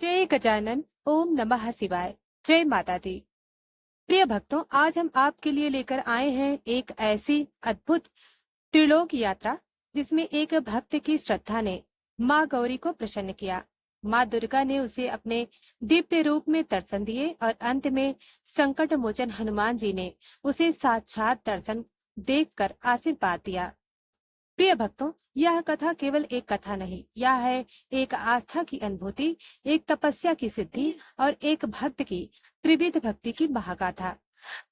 जय गजानन। ओम नमः शिवाय। जय माता दी। प्रिय भक्तों, आज हम आपके लिए लेकर आए हैं एक ऐसी अद्भुत त्रिलोक यात्रा जिसमें एक भक्त की श्रद्धा ने माँ गौरी को प्रसन्न किया। माँ दुर्गा ने उसे अपने दिव्य रूप में दर्शन दिए और अंत में संकट मोचन हनुमान जी ने उसे साक्षात दर्शन देखकर आशीर्वाद दिया। प्रिय भक्तों, यह कथा केवल एक कथा नहीं, यह है एक आस्था की अनुभूति, एक तपस्या की सिद्धि और एक भक्त की त्रिविध भक्ति की महागाथा।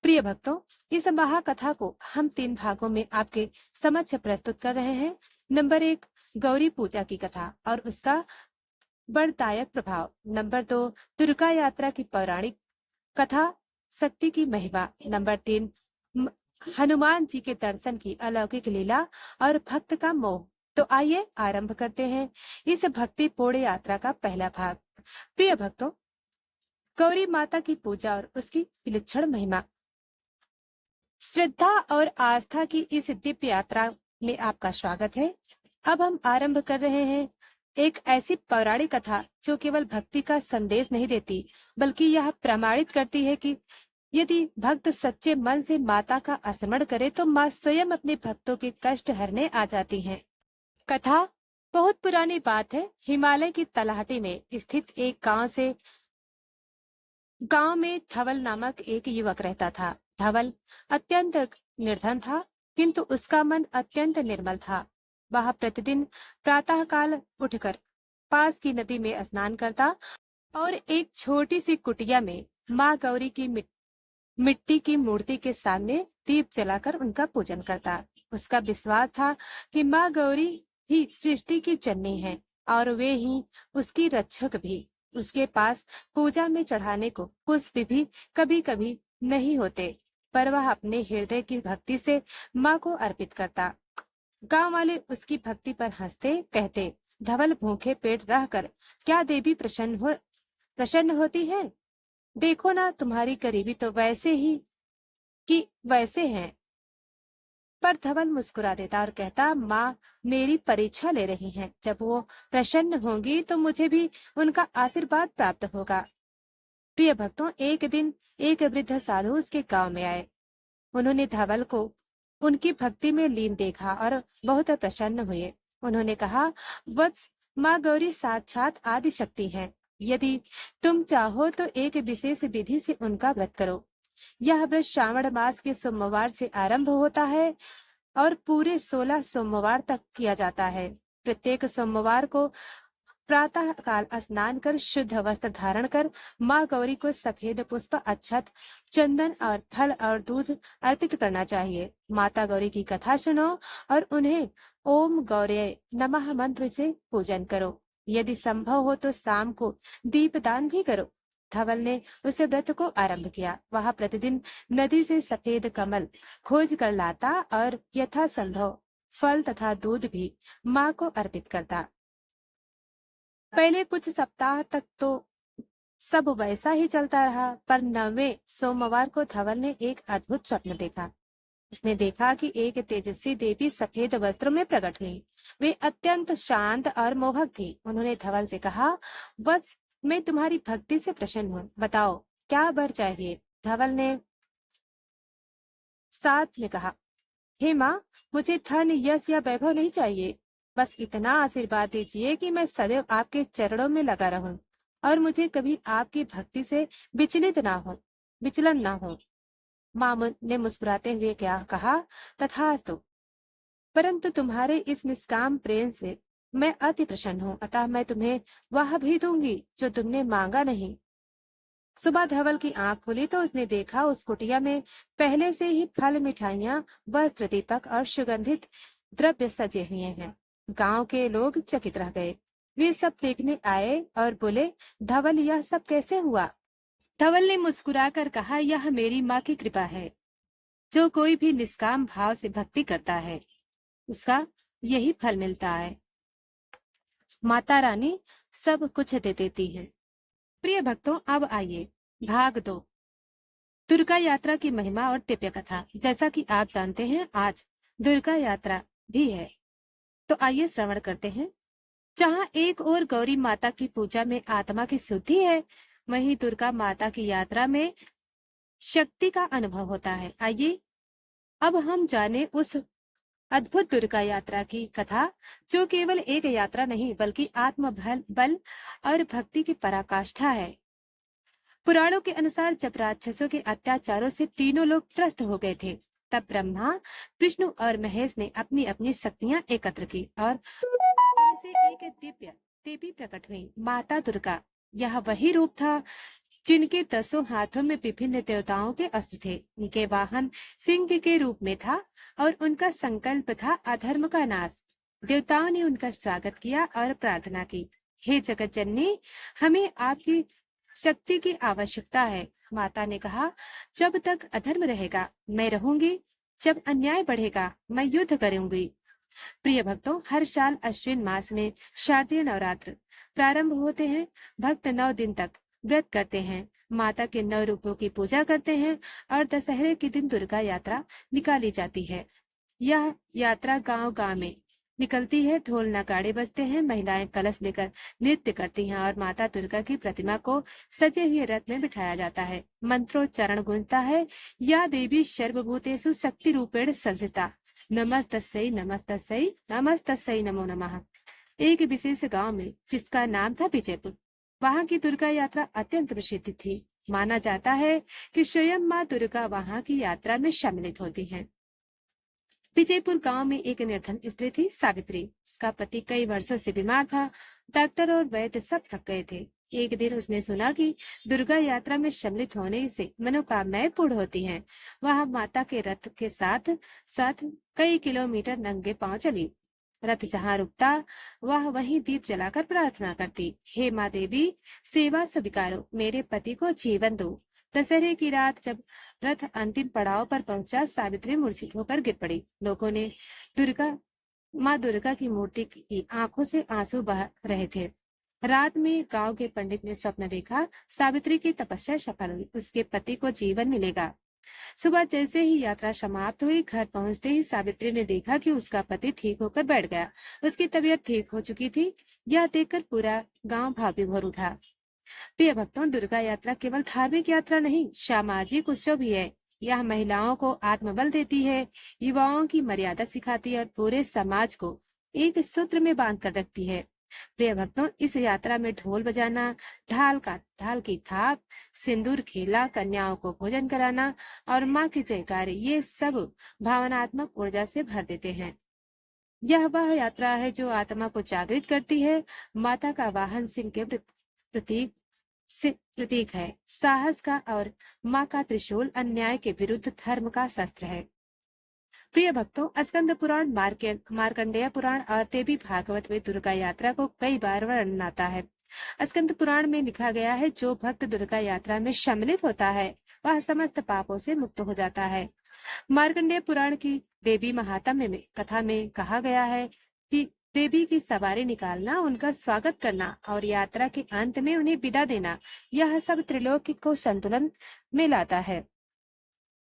प्रिय भक्तों, इस महाकथा को हम 3 भागों में आपके समक्ष प्रस्तुत कर रहे हैं। नंबर 1, गौरी पूजा की कथा और उसका बड़दायक प्रभाव। नंबर 2, दुर्गा यात्रा की पौराणिक कथा, शक्ति की महिमा। नंबर 3, हनुमान जी के दर्शन की अलौकिक लीला और भक्त का मोह। तो आइए आरंभ करते हैं इस भक्ति पूर्ण यात्रा का पहला भाग। प्रिय भक्तों, गौरी माता की पूजा और उसकी विलक्षण महिमा। श्रद्धा और आस्था की इस दिव्य यात्रा में आपका स्वागत है। अब हम आरंभ कर रहे हैं एक ऐसी पौराणिक कथा जो केवल भक्ति का संदेश नहीं देती, बल्कि यह प्रमाणित करती है कि यदि भक्त सच्चे मन से माता का स्मरण करे तो माँ स्वयं अपने भक्तों के कष्ट हरने आ जाती हैं। कथा बहुत पुरानी बात है। हिमालय की तलहटी में स्थित एक गांव में धवल नामक एक युवक रहता था। धवल अत्यंत निर्धन था, किंतु उसका मन अत्यंत निर्मल था। वह प्रतिदिन प्रातःकाल उठकर पास की नदी में स्नान करता और एक छोटी सी कुटिया में माँ गौरी की मिट्टी की मूर्ति के सामने दीप जलाकर उनका पूजन करता। उसका विश्वास था कि माँ गौरी ही सृष्टि की जननी है और वे ही उसकी रक्षक भी। उसके पास पूजा में चढ़ाने को पुष्प भी कभी कभी नहीं होते, पर वह अपने हृदय की भक्ति से माँ को अर्पित करता। गांव वाले उसकी भक्ति पर हंसते, कहते, धवल भूखे पेट रहकर क्या देवी प्रसन्न होती है? देखो ना, तुम्हारी गरीबी तो वैसे हैं। पर धवल मुस्कुरा देता और कहता, माँ मेरी परीक्षा ले रही हैं। जब वो प्रसन्न होंगी तो मुझे भी उनका आशीर्वाद प्राप्त होगा। प्रिय भक्तों, एक दिन एक वृद्ध साधु उसके गांव में आए। उन्होंने धवल को उनकी भक्ति में लीन देखा और बहुत प्रसन्न हुए। उन्होंने कहा, वत्स, माँ गौरी साक्षात आदि शक्ति है। यदि तुम चाहो तो एक विशेष विधि से उनका व्रत करो। यह व्रत श्रावण मास के सोमवार से आरंभ होता है और पूरे 16 सोमवार तक किया जाता है। प्रत्येक सोमवार को प्रातः काल स्नान कर शुद्ध वस्त्र धारण कर माँ गौरी को सफेद पुष्प, अक्षत, चंदन और फल और दूध अर्पित करना चाहिए। माता गौरी की कथा सुनो और उन्हें ओम गौरये नमः मंत्र से पूजन करो। यदि संभव हो तो शाम को दीपदान भी करो। धवल ने उस व्रत को आरंभ किया। वह प्रतिदिन नदी से सफेद कमल खोज कर लाता और यथासंभव फल तथा दूध भी माँ को अर्पित करता। पहले कुछ सप्ताह तक तो सब वैसा ही चलता रहा, पर 9वें सोमवार को धवल ने एक अद्भुत स्वप्न देखा। उसने देखा कि एक तेजस्वी देवी सफेद वस्त्रों में प्रकट हुई। वे अत्यंत शांत और मोहक थी। उन्होंने धवल से कहा, बस मैं तुम्हारी भक्ति से प्रसन्न हूँ, बताओ क्या वर चाहिए? धवल ने साथ में कहा, हे माँ, मुझे धन, यश या वैभव नहीं चाहिए। बस इतना आशीर्वाद दीजिए कि मैं सदैव आपके चरणों में लगा रहूं और मुझे कभी आपकी भक्ति से विचलन ना हो। माँ ने मुस्कुराते हुए क्या कहा, तथास्तु, परंतु तुम्हारे इस निष्काम प्रेम से मैं अति प्रसन्न हूँ, अतः मैं तुम्हें वह भी दूंगी जो तुमने मांगा नहीं। सुबह धवल की आंख खुली तो उसने देखा उस कुटिया में पहले से ही फल, मिठाइयाँ, वस्त्र, दीपक और सुगंधित द्रव्य सजे हुए हैं। गांव के लोग चकित रह गए। वे सब देखने आए और बोले, धवल, यह सब कैसे हुआ? धवल ने मुस्कुराकर कहा, यह मेरी माँ की कृपा है। जो कोई भी निष्काम भाव से भक्ति करता है उसका यही फल मिलता है। माता रानी सब कुछ दे देती है। प्रिय भक्तों, अब आइए भाग 2, दुर्गा यात्रा की महिमा और दिव्य कथा। जैसा कि आप जानते हैं, आज दुर्गा यात्रा भी है, तो आइए श्रवण करते हैं। जहाँ एक ओर गौरी माता की पूजा में आत्मा की शुद्धि है, वहीं दुर्गा माता की यात्रा में शक्ति का अनुभव होता है। आइए अब हम जाने उस अद्भुत दुर्गा यात्रा की कथा, जो केवल एक यात्रा नहीं बल्कि आत्म बल बल और भक्ति की पराकाष्ठा है। पुराणों के अनुसार जब राक्षसों के अत्याचारों से तीनों लोग त्रस्त हो गए थे, तब ब्रह्मा, विष्णु और महेश ने अपनी अपनी शक्तियां एकत्र की और उनसे एक दिव्य देवी प्रकट हुई, माता दुर्गा। यह वही रूप था जिनके 10 हाथों में विभिन्न देवताओं के अस्त्र थे। उनके वाहन सिंह के रूप में था और उनका संकल्प था अधर्म का नाश। देवताओं ने उनका स्वागत किया और प्रार्थना की, हे जगत जननी, हमें आपकी शक्ति की आवश्यकता है। माता ने कहा, जब तक अधर्म रहेगा मैं रहूंगी, जब अन्याय बढ़ेगा मैं युद्ध करूंगी। प्रिय भक्तों, हर साल अश्विन मास में शारदीय नवरात्र प्रारंभ होते हैं। भक्त 9 दिन तक व्रत करते हैं, माता के 9 रूपों की पूजा करते हैं और दशहरे के दिन दुर्गा यात्रा निकाली जाती है। यह यात्रा गांव गांव में निकलती है, ढोल नगाड़े बजते हैं, महिलाएं कलश लेकर नृत्य करती हैं और माता दुर्गा की प्रतिमा को सजे हुए रथ में बिठाया जाता है। मंत्रोच्चारण गूंजता है, या देवी सर्वभूतेषु शक्ति रूपेण संस्थिता, नमस्तस्यै नमस्तस्यै नमस्तस्यै नमो नमः। एक विशेष गांव में, जिसका नाम था विजयपुर, वहां की दुर्गा यात्रा अत्यंत प्रसिद्ध थी। माना जाता है कि स्वयं माँ दुर्गा वहां की यात्रा में सम्मिलित होती हैं। विजयपुर गांव में एक निर्धन स्त्री थी, सावित्री। उसका पति कई वर्षों से बीमार था। डॉक्टर और वैद्य सब थक गए थे। एक दिन उसने सुना कि दुर्गा यात्रा में सम्मिलित होने से मनोकामनाएं पूर्ण होती हैं। वह माता के रथ के साथ साथ कई किलोमीटर नंगे पांव चली। रथ जहाँ रुकता, वह वहीं दीप जलाकर प्रार्थना करती, हे माँ देवी, सेवा स्वीकारो, मेरे पति को जीवन दो। दशहरे की रात जब रथ अंतिम पड़ाव पर पहुंचा, सावित्री मूर्छित होकर गिर पड़ी। लोगों ने दुर्गा माँ दुर्गा की मूर्ति की आंखों से आंसू बह रहे थे। रात में गांव के पंडित ने स्वप्न देखा, सावित्री की तपस्या सफल हुई, उसके पति को जीवन मिलेगा। सुबह जैसे ही यात्रा समाप्त हुई, घर पहुंचते ही सावित्री ने देखा कि उसका पति ठीक होकर बैठ गया। उसकी तबीयत ठीक हो चुकी थी। यह देखकर पूरा गांव भाव विभोर उठा। प्रिय भक्तों, दुर्गा यात्रा केवल धार्मिक यात्रा नहीं, सामाजिक उत्सव भी है। यह महिलाओं को आत्मबल देती है, युवाओं की मर्यादा सिखाती है और पूरे समाज को एक सूत्र में बांध कर रखती है। प्रिय भक्तों, इस यात्रा में ढोल बजाना, ढाल की थाप, सिंदूर खेला, कन्याओं को भोजन कराना और माँ की जयकारी, ये सब भावनात्मक ऊर्जा से भर देते हैं। यह वह यात्रा है जो आत्मा को जागृत करती है। माता का वाहन सिंह के प्रतीक प्रतीक है, साहस का, और माँ का त्रिशूल अन्याय के विरुद्ध धर्म का शस्त्र है। प्रिय भक्तों, स्कंद पुराण, मार्कंडेय पुराण और देवी भागवत में दुर्गा यात्रा को कई बार वर्णन आता है। स्कंद पुराण में लिखा गया है, जो भक्त दुर्गा यात्रा में सम्मिलित होता है वह समस्त पापों से मुक्त हो जाता है। मार्कंडेय पुराण की देवी महात्म्य में कथा में कहा गया है कि देवी की सवारी निकालना, उनका स्वागत करना और यात्रा के अंत में उन्हें विदा देना, यह सब त्रिलोकी को संतुलन में लाता है।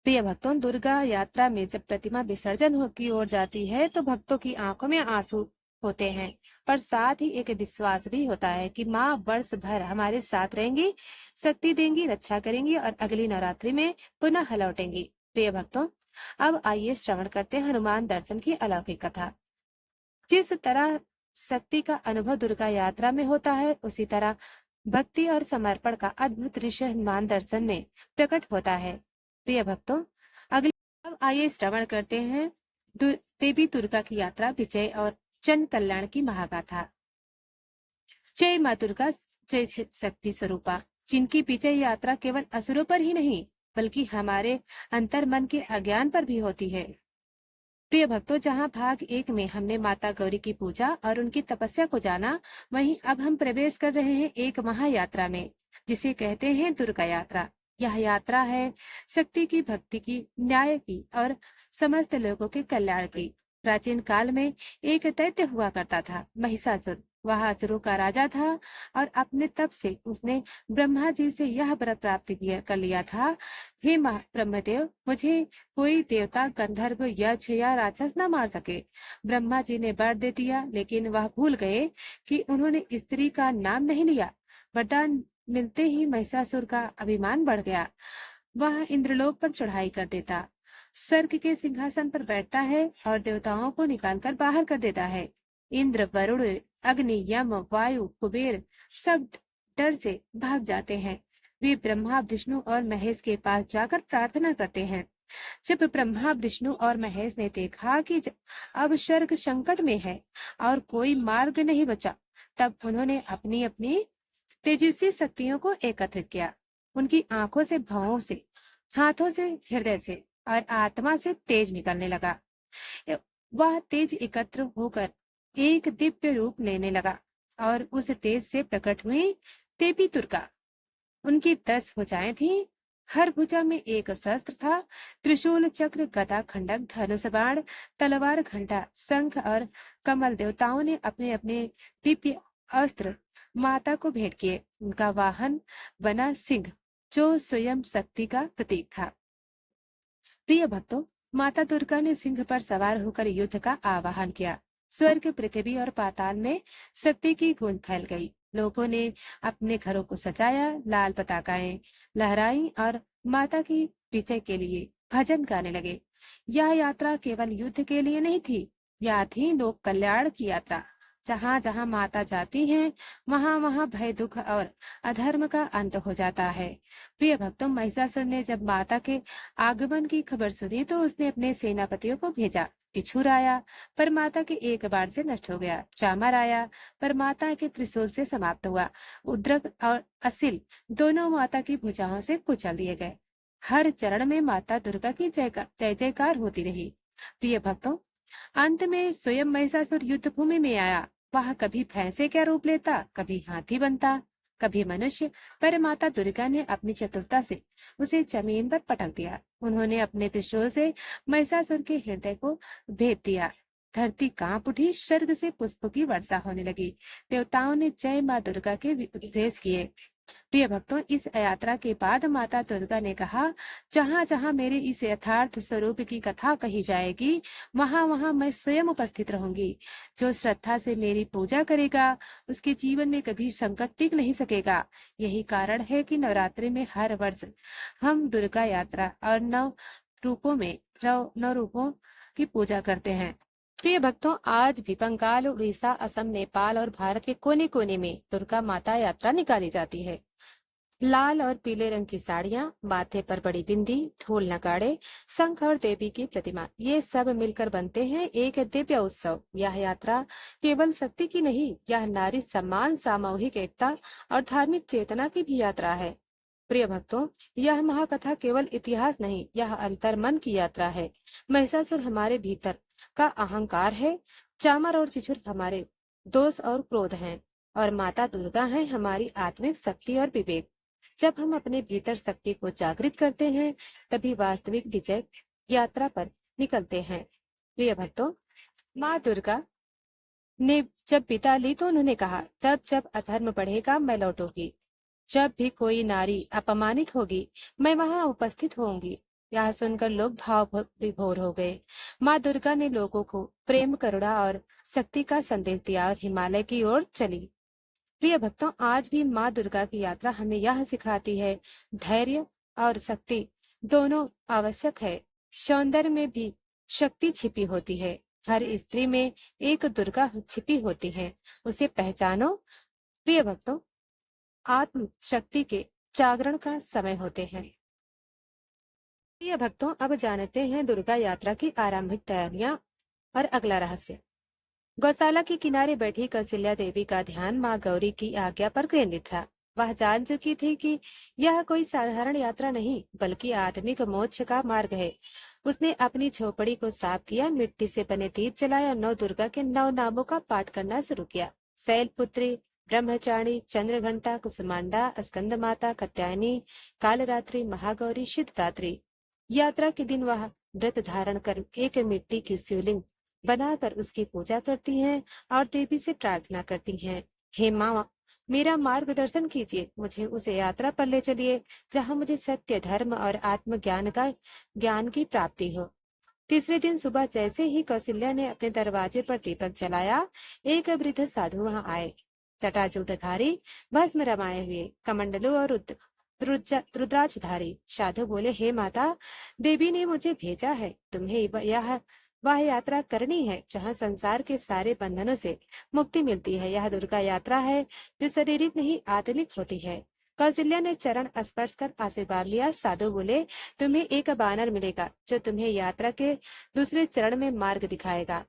प्रिय भक्तों, दुर्गा यात्रा में जब प्रतिमा विसर्जन की ओर जाती है तो भक्तों की आंखों में आंसू होते हैं, पर साथ ही एक विश्वास भी होता है कि माँ वर्ष भर हमारे साथ रहेंगी, शक्ति देंगी, रक्षा करेंगी और अगली नवरात्रि में पुनः लौटेंगी। प्रिय भक्तों, अब आइए श्रवण करते हैं हनुमान दर्शन की अलौकिक कथा। जिस तरह शक्ति का अनुभव दुर्गा यात्रा में होता है, उसी तरह भक्ति और समर्पण का अद्भुत दृश्य हनुमान दर्शन में प्रकट होता है। प्रिय भक्तों, अगले अब आइए श्रवण करते हैं देवी दुर्गा की यात्रा, विजय और जन कल्याण की महागाथा। जय माँ दुर्गा, जय शक्ति स्वरूपा, जिनकी विजय यात्रा केवल असुरों पर ही नहीं बल्कि हमारे अंतर मन के अज्ञान पर भी होती है। प्रिय भक्तों, जहाँ भाग 1 में हमने माता गौरी की पूजा और उनकी तपस्या को जाना, वहीं अब हम प्रवेश कर रहे हैं एक महायात्रा में, जिसे कहते हैं दुर्गा यात्रा। यह यात्रा है शक्ति की, भक्ति की, न्याय की और समस्त लोगों के कल्याण की। प्राचीन काल में एक दैत्य हुआ करता था, महिषासुर। वह असुरों का राजा था और अपने तप से उसने ब्रह्मा जी से यह वर प्राप्त कर लिया था, हे ब्रह्मदेव, मुझे कोई देवता, गंधर्व, यक्ष या राक्षस न मार सके। ब्रह्मा जी ने वर दे दिया, लेकिन वह भूल गए कि उन्होंने स्त्री का नाम नहीं लिया। वरदान मिलते ही महिषासुर का अभिमान बढ़ गया। वह इंद्रलोक पर चढ़ाई कर देता, स्वर्ग के सिंहासन पर बैठता है और देवताओं को निकालकर बाहर कर देता है। इंद्र, वरुण, अग्नि, यम, वायु, कुबेर सब डर से भाग जाते हैं। वे ब्रह्मा, विष्णु और महेश के पास जाकर प्रार्थना करते हैं। जब ब्रह्मा, विष्णु और महेश ने देखा कि अब स्वर्ग संकट में है और कोई मार्ग नहीं बचा, तब उन्होंने अपनी अपनी तेजस्वी शक्तियों को एकत्रित किया। उनकी आंखों से, भौं से, हाथों से, हृदय से और आत्मा से तेज निकलने लगा। वह तेज एकत्र होकर एक दिव्य रूप लेने लगा और उस तेज से प्रकट हुई देवी दुर्गा। उनकी 10 भुजाएं थीं। हर भुजा में एक शस्त्र था। त्रिशूल, चक्र, गदा, खंडक, धनुष, बाण, तलवार, घंटा, शंख और कमल। देवताओं ने अपने अपने दिव्य अस्त्र माता को भेंट किए। उनका वाहन बना सिंह, जो स्वयं शक्ति का प्रतीक था। प्रिय भक्तों, माता दुर्गा ने सिंह पर सवार होकर युद्ध का आह्वान किया। स्वर्ग, पृथ्वी और पाताल में शक्ति की गूंज फैल गई। लोगों ने अपने घरों को सजाया, लाल पताकाएं लहराई और माता की विजय के लिए भजन गाने लगे। यह यात्रा केवल युद्ध के लिए नहीं थी, यह थी लोक कल्याण की यात्रा। जहाँ जहाँ माता जाती हैं, वहाँ वहाँ भय, दुख और अधर्म का अंत हो जाता है। प्रिय भक्तों, महिषासुर ने जब माता के आगमन की खबर सुनी तो उसने अपने सेनापतियों को भेजा। टिछुर आया, पर माता के एक बार से नष्ट हो गया। चामर आया, पर माता के त्रिशूल से समाप्त हुआ। उद्रक और असिल दोनों माता की भुजाओं से कुचल दिए गए। हर चरण में माता दुर्गा की जय जयकार होती रही। प्रिय भक्तों, अंत में स्वयं महिषासुर युद्ध भूमि में आया। वह कभी भैंसे का रूप लेता, कभी हाथी बनता, कभी मनुष्य, पर माता दुर्गा ने अपनी चतुरता से उसे जमीन पर पटक दिया। उन्होंने अपने त्रिशूल से महिषासुर के हृदय को भेद दिया। धरती कांप उठी, स्वर्ग से पुष्प की वर्षा होने लगी। देवताओं ने जय माँ दुर्गा के उद्घोष किए। प्रिय भक्तों, इस यात्रा के बाद माता दुर्गा ने कहा, जहाँ जहाँ मेरे इस यथार्थ स्वरूप की कथा कही जाएगी, वहाँ वहाँ मैं स्वयं उपस्थित रहूंगी। जो श्रद्धा से मेरी पूजा करेगा, उसके जीवन में कभी संकट टिक नहीं सकेगा। यही कारण है कि नवरात्रि में हर वर्ष हम दुर्गा यात्रा और नौ रूपों की पूजा करते हैं। प्रिय भक्तों, आज भी बंगाल, उड़ीसा, असम, नेपाल और भारत के कोने कोने में दुर्गा माता यात्रा निकाली जाती है। लाल और पीले रंग की साड़ियां, माथे पर बड़ी बिंदी, ढोल नगाड़े, शंख और देवी की प्रतिमा, ये सब मिलकर बनते हैं एक दिव्य उत्सव। यह यात्रा केवल शक्ति की नहीं, यह नारी सम्मान, सामूहिक एकता और धार्मिक चेतना की भी यात्रा है। प्रिय भक्तों, यह महाकथा केवल इतिहास नहीं, यह अंतर्मन की यात्रा है। महिषासुर हमारे भीतर का अहंकार है, चामर और चिछुर हमारे दोष और क्रोध हैं, और माता दुर्गा है हमारी आत्मिक शक्ति और विवेक। जब हम अपने भीतर शक्ति को जागृत करते हैं, तभी वास्तविक विजय यात्रा पर निकलते हैं। प्रिय भक्तों, माँ दुर्गा ने जब विदा ली तो उन्होंने कहा, जब जब अधर्म बढ़ेगा मैं लौटूंगी। जब भी कोई नारी अपमानित होगी, मैं वहां उपस्थित होंगी। यह सुनकर लोग भाव विभोर हो गए। माँ दुर्गा ने लोगों को प्रेम, करुणा और शक्ति का संदेश दिया और हिमालय की ओर चली। प्रिय भक्तों, आज भी माँ दुर्गा की यात्रा हमें यह सिखाती है, धैर्य और शक्ति दोनों आवश्यक है। सौंदर्य में भी शक्ति छिपी होती है। हर स्त्री में एक दुर्गा छिपी होती है, उसे पहचानो। प्रिय भक्तों, आत्म शक्ति के जागरण का समय होते हैं। प्रिय भक्तों, अब जानते हैं दुर्गा यात्रा की आरंभिक तैयारियां और अगला रहस्य। गौशाला के किनारे बैठी कौशल्या देवी का ध्यान माँ गौरी की आज्ञा पर केंद्रित था। वह जान चुकी थी कि यह कोई साधारण यात्रा नहीं, बल्कि आत्मिक मोक्ष का मार्ग है। उसने अपनी झोपड़ी को साफ किया, मिट्टी से बने दीप जलाए और नौ दुर्गा के 9 नामों का पाठ करना शुरू किया। शैलपुत्री, ब्रह्मचारिणी, चंद्रघंटा, कुसुमांडा, स्कंद माता, कात्यायनी, कालरात्रि, महागौरी, सिद्धदात्री। यात्रा के दिन वह व्रत धारण कर एक मिट्टी की शिवलिंग बनाकर उसकी पूजा करती हैं और देवी से प्रार्थना करती हैं, हे माँ, मेरा मार्गदर्शन कीजिए, मुझे उस यात्रा पर ले चलिए जहाँ मुझे सत्य, धर्म और आत्मज्ञान का ज्ञान की प्राप्ति हो। तीसरे दिन सुबह जैसे ही कौशल्या ने अपने दरवाजे पर दीपक जलाया, एक वृद्ध साधु वहां आए। जटाजूटधारी, भस्म रमाए हुए, कमंडलू और रुद्राक्षधारी साधु बोले, हे माता, देवी ने मुझे भेजा है, तुम्हें यह वह यात्रा करनी है जहाँ संसार के सारे बंधनों से मुक्ति मिलती है। यह दुर्गा यात्रा है जो शारीरिक नहीं आत्मिक होती है। कौशल्या ने चरण स्पर्श कर आशीर्वाद लिया। साधु बोले, तुम्हें एक बानर मिलेगा जो तुम्हें यात्रा के दूसरे चरण में मार्ग दिखाएगा।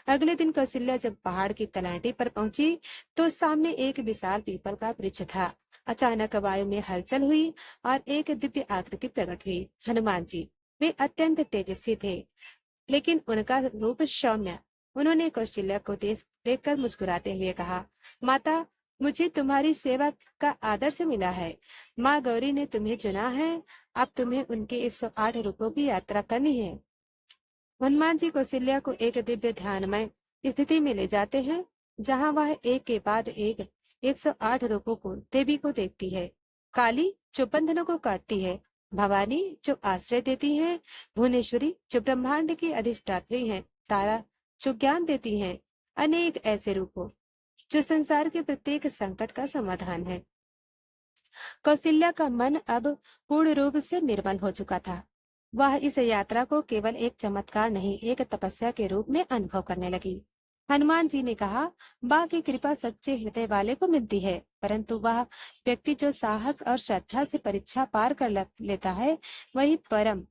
अगले दिन कौशल्या जब पहाड़ की तलहटी पर पहुंची तो सामने एक विशाल पीपल का वृक्ष था। अचानक वायु में हलचल हुई और एक दिव्य आकृति प्रकट हुई, हनुमान जी। वे अत्यंत तेजस्वी थे, लेकिन उनका रूप सौम्य। उन्होंने कौशल्या को देखकर मुस्कुराते हुए कहा, माता, मुझे तुम्हारी सेवा का आदर्श मिला है। माँ गौरी ने तुम्हें चुना है। अब तुम्हें उनके 108 रूपों की यात्रा करनी है। हनुमान जी कौशल्या को एक दिव्य ध्यानमय स्थिति में ले जाते हैं, जहाँ वह एक के बाद एक 108 रूपों को देवी को देखती है। काली जो बंधनों को काटती है, भवानी जो आश्रय देती है, भुवनेश्वरी जो ब्रह्मांड की अधिष्ठात्री है, तारा जो ज्ञान देती है, अनेक ऐसे रूपों जो संसार के प्रत्येक संकट का समाधान है। कौशल्या का मन अब पूर्ण रूप से निर्मल हो चुका था। वह इस यात्रा को केवल एक चमत्कार नहीं, एक तपस्या के रूप में अनुभव करने लगी। हनुमान जी ने कहा, माँ की कृपा सच्चे हृदय वाले को मिलती है, परंतु वह व्यक्ति जो साहस और श्रद्धा से परीक्षा पार कर लेता है, वही परम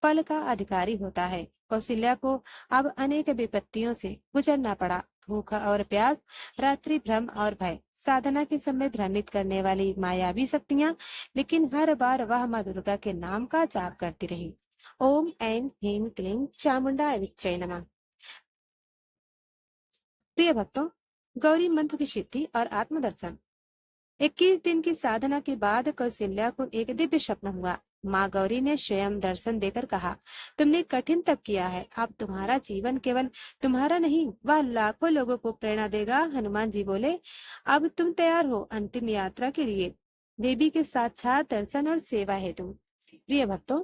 फल का अधिकारी होता है। कौशल्या को अब अनेक विपत्तियों से गुजरना पड़ा। भूख और प्यास, रात्रि भ्रम और भय, साधना के समय भ्रमित करने वाली मायावी शक्तियां, लेकिन हर बार वह माँ दुर्गा के नाम का जाप करती रही। ओम ऐं ह्रीं क्लीं चामुंडा विच्चय नमः। प्रिय भक्तों, गौरी मंत्र की सिद्धि और आत्मदर्शन। 21 दिन की साधना के बाद कौशल्या को एक दिव्य स्वप्न हुआ। माँ गौरी ने स्वयं दर्शन देकर कहा, तुमने कठिन तप किया है, अब तुम्हारा जीवन केवल तुम्हारा नहीं, वह लाखों लोगों को प्रेरणा देगा। हनुमान जी बोले, अब तुम तैयार हो अंतिम यात्रा के लिए, देवी के साक्षात दर्शन और सेवा हेतु। प्रिय भक्तों,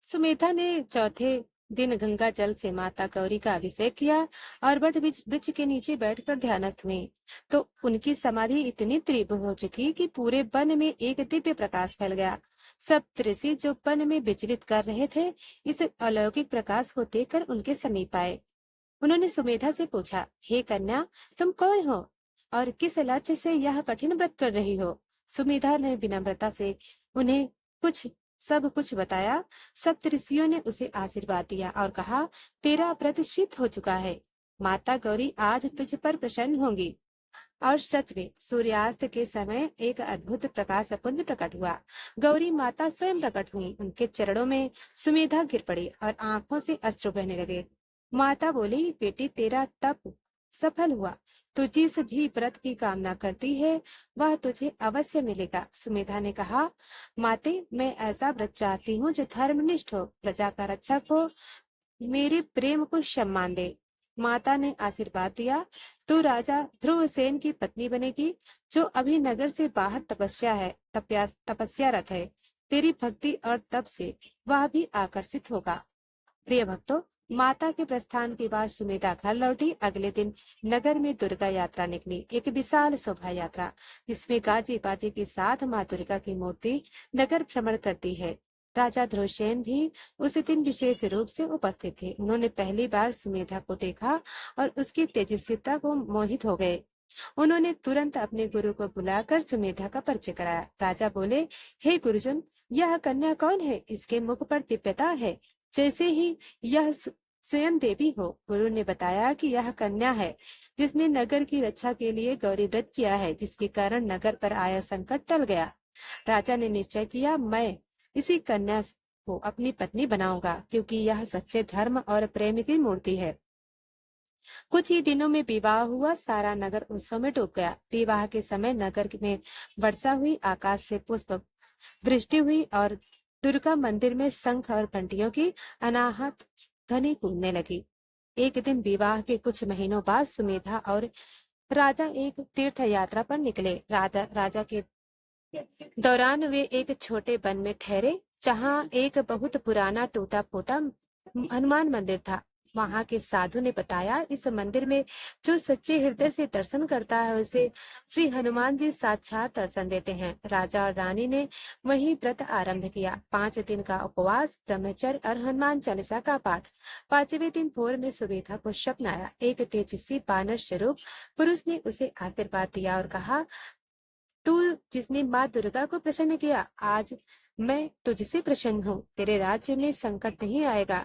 सुमेधा ने चौथे दिन गंगा जल से माता गौरी का अभिषेक किया और वट वृक्ष के नीचे बैठकर ध्यानस्थ हुई, तो उनकी समाधि इतनी तीव्र हो चुकी कि पूरे वन में एक दिव्य प्रकाश फैल गया। सब ऋषि जो वन में विचलित कर रहे थे, इस अलौकिक प्रकाश को देखकर उनके समीप आए। उन्होंने सुमेधा से पूछा, हे कन्या, तुम कौन हो और किस लक्ष्य से यह कठिन व्रत कर रही हो? सुमेधा ने विनम्रता से उन्हें सब कुछ बताया। सप्त ऋषियों ने उसे आशीर्वाद दिया और कहा, तेरा व्रत सिद्ध हो चुका है, माता गौरी आज तुझ पर प्रसन्न होंगी। और सच में सूर्यास्त के समय एक अद्भुत प्रकाश पुंज प्रकट हुआ। गौरी माता स्वयं प्रकट हुई, उनके चरणों में सुमेधा गिर पड़ी और आंखों से अश्रु बहने लगे। माता बोली, बेटी, तेरा तप सफल हुआ। तू जिस भी व्रत की कामना करती है, वह तुझे अवश्य मिलेगा। सुमेधा ने कहा, माते, मैं ऐसा व्रत चाहती हूँ जो धर्मनिष्ठ हो, प्रजा का रक्षक हो, मेरे प्रेम को सम्मान दे। माता ने आशीर्वाद दिया, तू राजा ध्रुवसेन की पत्नी बनेगी, जो अभी नगर से बाहर तपस्यारत है। तेरी भक्ति और तप से वह भी आकर्षित होगा। प्रिय भक्तों, माता के प्रस्थान के बाद सुमेधा घर लौटी। अगले दिन नगर में दुर्गा यात्रा निकली, एक विशाल शोभा यात्रा जिसमें गाजे बाजे के साथ माँ दुर्गा की मूर्ति नगर भ्रमण करती है। राजा ध्रुवसेन भी उस दिन विशेष रूप से उपस्थित थे। उन्होंने पहली बार सुमेधा को देखा और उसकी तेजस्विता को मोहित हो गए। उन्होंने तुरंत अपने गुरु को बुलाकर सुमेधा का परिचय कराया। राजा बोले, हे गुरुजन, यह कन्या कौन है? इसके मुख पर दिव्यता है जैसे ही यह स्वयं देवी हो। गुरु ने बताया कि यह कन्या है जिसने नगर की रक्षा के लिए गौरी व्रत किया है, जिसके कारण नगर पर आया संकट टल गया। राजा ने निश्चय किया, मैं इसी कन्या को अपनी पत्नी बनाऊंगा, क्योंकि यह सच्चे धर्म और प्रेम की मूर्ति है। कुछ ही दिनों में विवाह हुआ। सारा नगर उत्सव में डूब गया। विवाह के समय नगर में वर्षा हुई, आकाश से पुष्प वृष्टि हुई और दुर्गा मंदिर में शंख और घंटियों की अनाहत ध्वनि गूंजने लगी। एक दिन विवाह के कुछ महीनों बाद सुमेधा और राजा एक तीर्थ यात्रा पर निकले। राजा के दौरान वे एक छोटे वन में ठहरे, जहाँ एक बहुत पुराना टूटा फूटा हनुमान मंदिर था। वहां के साधु ने बताया, इस मंदिर में जो सच्चे हृदय से दर्शन करता है उसे श्री हनुमान जी साक्षात दर्शन देते हैं। राजा और रानी ने वही व्रत आरंभ किया। 5 दिन का उपवास, ब्रह्मचर्य और हनुमान चालीसा का पाठ। 5वें दिन भोर में सुबेदा को स्वप्न आया। एक तेजस्वी वानर स्वरूप पुरुष ने उसे आशीर्वाद दिया और कहा, तू जिसने माँ दुर्गा को प्रसन्न किया, आज मैं तुझसे प्रसन्न हूँ। तेरे राज्य में संकट नहीं आएगा।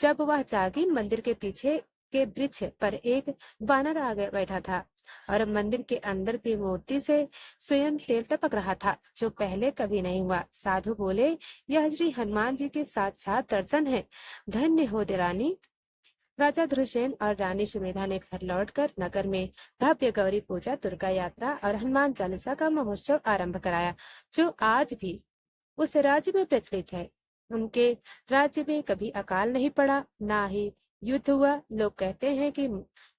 जब वह जागी, मंदिर के पीछे के वृक्ष पर एक वानर आगे बैठा था और मंदिर के अंदर की मूर्ति से स्वयं तेल टपक रहा था, जो पहले कभी नहीं हुआ। साधु बोले, यह श्री हनुमान जी के साक्षात दर्शन है। धन्य हो रानी। राजा ध्रुसेन और रानी सुमेधा ने घर लौटकर नगर में भव्य गौरी पूजा, दुर्गा यात्रा और हनुमान चालीसा का महोत्सव आरंभ कराया, जो आज भी उस राज्य में प्रचलित है। उनके राज्य में कभी अकाल नहीं पड़ा, ना ही युद्ध हुआ। लोग कहते हैं कि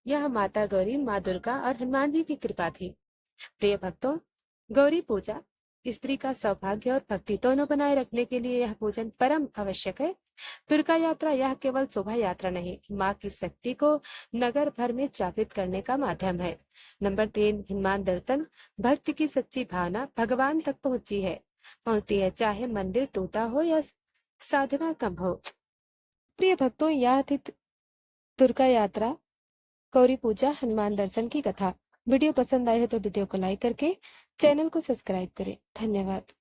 यह माता गौरी, माँ दुर्गा और हनुमान जी की कृपा थी। प्रिय भक्तों, गौरी पूजा स्त्री का सौभाग्य और भक्ति दोनों बनाए रखने के लिए यह पूजन परम आवश्यक है। दुर्गा यात्रा यह केवल शोभा यात्रा नहीं, माँ की शक्ति को नगर भर में जागृत करने का माध्यम है। नंबर 3, हनुमान दर्शन। भक्ति की सच्ची भावना भगवान तक पहुंचती है, चाहे मंदिर टूटा हो या साधना कम हो। प्रिय भक्तों, यह थी दुर्गा यात्रा, गौरी पूजा, हनुमान दर्शन की कथा। वीडियो पसंद आए हो तो वीडियो को लाइक करके चैनल को सब्सक्राइब करें। धन्यवाद।